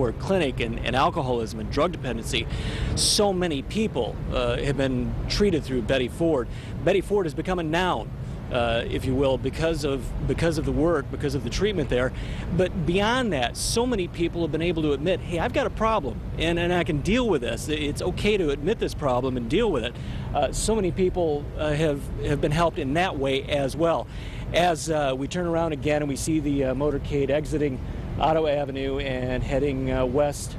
Ford clinic and alcoholism and drug dependency. So many people have been treated through Betty Ford. Betty Ford has become a noun, if you will, because of the work, because of the treatment there. But beyond that, so many people have been able to admit, hey, I've got a problem, and I can deal with this. It's okay to admit this problem and deal with it. So many people have been helped in that way as well. As we turn around again and we see the motorcade exiting Otto Avenue and heading west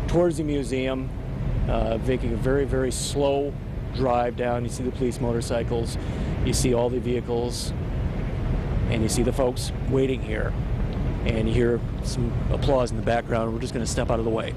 towards the museum, making a very, very slow drive down. You see the police motorcycles, you see all the vehicles, and you see the folks waiting here. And you hear some applause in the background. We're just going to step out of the way.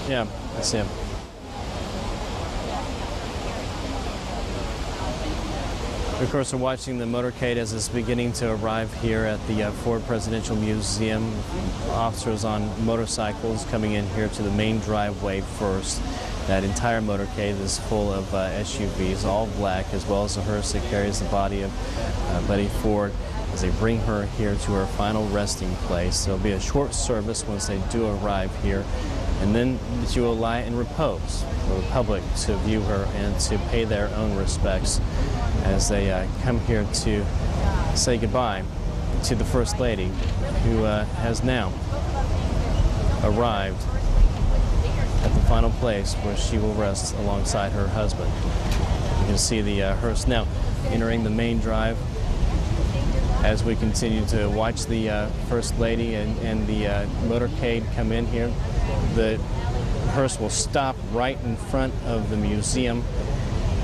Yeah, that's him. Of course, we're watching the motorcade as it's beginning to arrive here at the Ford Presidential Museum. Officers on motorcycles coming in here to the main driveway first. That entire motorcade is full of SUVs, all black, as well as a hearse that carries the body of Betty Ford as they bring her here to her final resting place. There'll be a short service once they do arrive here, and then she will lie in repose for the public to view her and to pay their own respects as they come here to say goodbye to the First Lady, who has now arrived at the final place where she will rest alongside her husband. You can see the hearse now entering the main drive as we continue to watch the First Lady and the motorcade come in here. The hearse will stop right in front of the museum,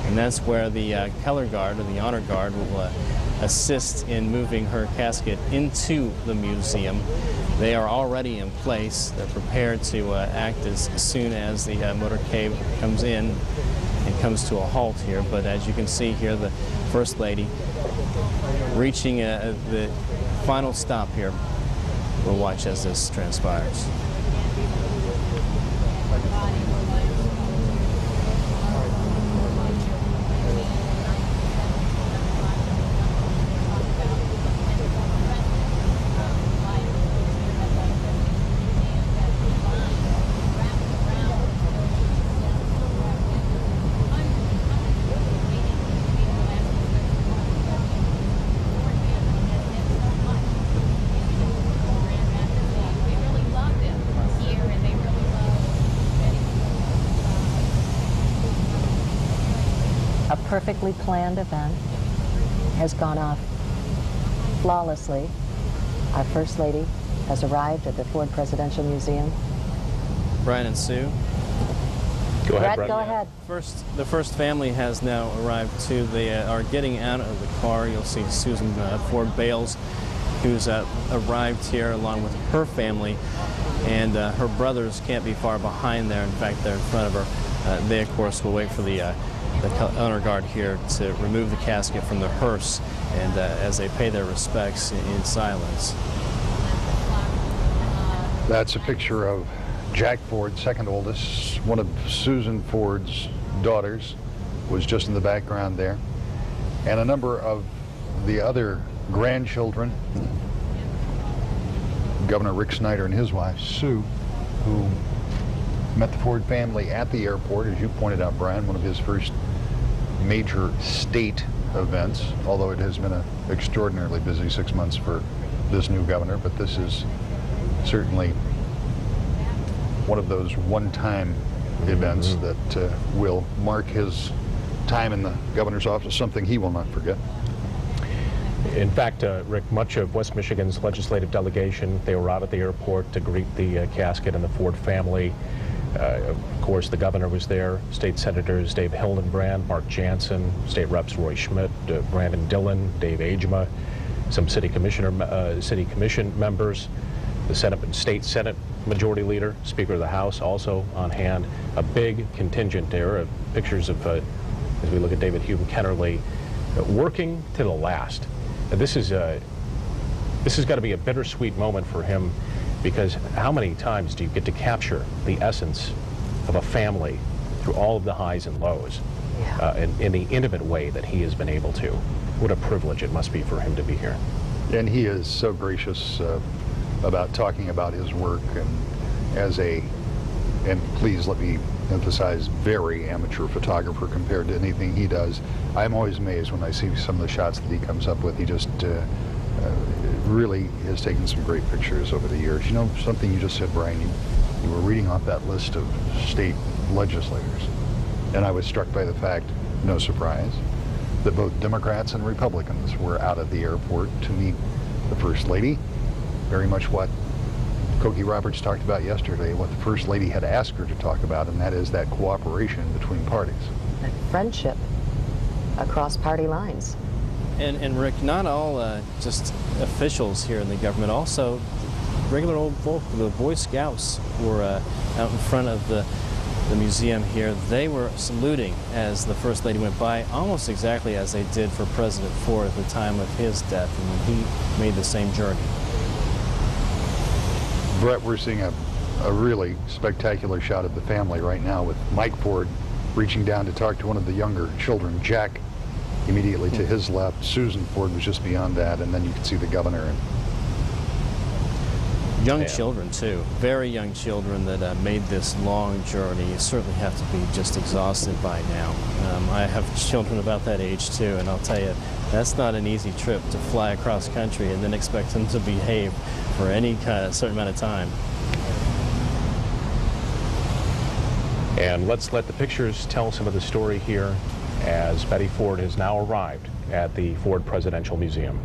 and that's where the color guard, or the honor guard, will assist in moving her casket into the museum. They are already in place. They're prepared to act as soon as the motorcade comes in and comes to a halt here. But as you can see here, the First Lady reaching the final stop here. We'll watch as this transpires. A perfectly planned event has gone off flawlessly. Our First Lady has arrived at the Ford Presidential Museum. Brian and Sue. Go ahead, Brett, Brett. go ahead. The first family has now arrived too. They are getting out of the car. You'll see Susan Ford Bales, who's arrived here along with her family, and her brothers can't be far behind there. In fact, they're in front of her. They, of course, will wait for the honor guard here to remove the casket from the hearse, and as they pay their respects in silence. That's a picture of Jack Ford, second oldest. One of Susan Ford's daughters was just in the background there. And a number of the other grandchildren. Governor Rick Snyder and his wife, Sue, who met the Ford family at the airport, as you pointed out, Brian, one of his first major state events, although it has been an extraordinarily busy 6 months for this new governor, but this is certainly one of those one-time events that will mark his time in the governor's office, something he will not forget. In fact, Rick, much of West Michigan's legislative delegation, they were out at the airport to greet the casket and the Ford family. Of course, the governor was there, state senators Dave Hildenbrand, Mark Jansen, state reps Roy Schmidt, Brandon Dillon, Dave Agema, some city commission members, the state Senate Majority Leader, Speaker of the House also on hand. A big contingent there of pictures of, as we look at David Hume Kennerly, working to the last. This has got to be a bittersweet moment for him, because how many times do you get to capture the essence of a family through all of the highs and lows in the intimate way that he has been able to? What a privilege it must be for him to be here. And he is so gracious about talking about his work, and as a, and please let me emphasize, very amateur photographer compared to anything he does. I'm always amazed when I see some of the shots that he comes up with. He just really has taken some great pictures over the years. You know, something you just said, Brian, you were reading off that list of state legislators, and I was struck by the fact, no surprise, that both Democrats and Republicans were out at the airport to meet the First Lady. Very much what Cokie Roberts talked about yesterday, what the First Lady had asked her to talk about, and that is that cooperation between parties. And friendship across party lines. And Rick, not all just officials here in the government, also regular old folk, the Boy Scouts were out in front of the museum here. They were saluting as the First Lady went by, almost exactly as they did for President Ford at the time of his death, and when he made the same journey. Brett, we're seeing a really spectacular shot of the family right now, with Mike Ford reaching down to talk to one of the younger children, Jack, immediately to his left. Susan Ford was just beyond that, and then you can see the governor. And young children, too. Very young children that made this long journey. You certainly have to be just exhausted by now. I have children about that age, too, and I'll tell you, that's not an easy trip to fly across country and then expect them to behave for any kind of certain amount of time. And let's let the pictures tell some of the story here, as Betty Ford has now arrived at the Ford Presidential Museum.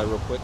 real quick?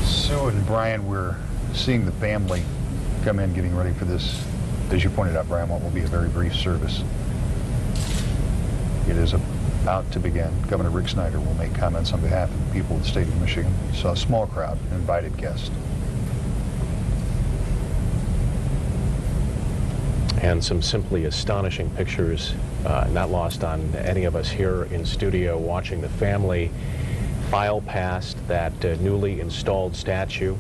Sue and Brian, we're seeing the family come in, getting ready for this, as you pointed out, Brian, what will be a very brief service. It is about to begin. Governor Rick Snyder will make comments on behalf of the people of the state of Michigan. We saw a small crowd, an invited guest. And some simply astonishing pictures, not lost on any of us here in studio watching the family file past that newly installed statue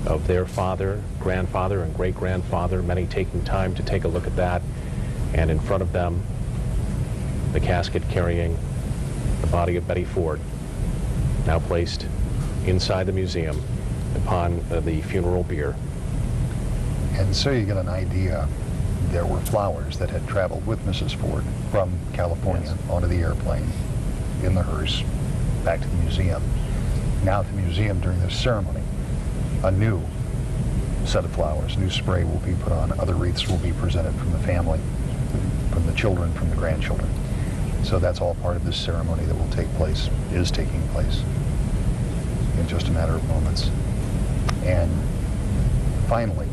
of their father, grandfather, and great-grandfather, many taking time to take a look at that, and in front of them, the casket carrying the body of Betty Ford, now placed inside the museum upon the funeral bier. And so you get an idea. There were flowers that had traveled with Mrs. Ford from California onto the airplane in the hearse back to the museum. Now at the museum during this ceremony, a new set of flowers, new spray will be put on, other wreaths will be presented from the family, from the children, from the grandchildren. So that's all part of this ceremony that will take place, is taking place in just a matter of moments. And finally,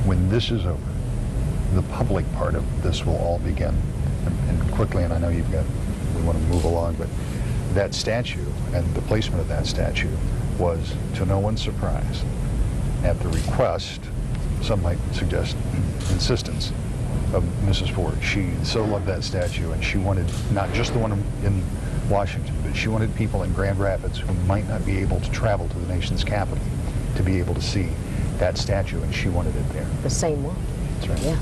when this is over, the public part of this will all begin. And quickly, and I know we want to move along, but that statue and the placement of that statue was, to no one's surprise, at the request, some might suggest insistence, of Mrs. Ford. She so loved that statue, and she wanted not just the one in Washington, but she wanted people in Grand Rapids who might not be able to travel to the nation's capital to be able to see that statue, and she wanted it there. The same one. That's right. Yeah.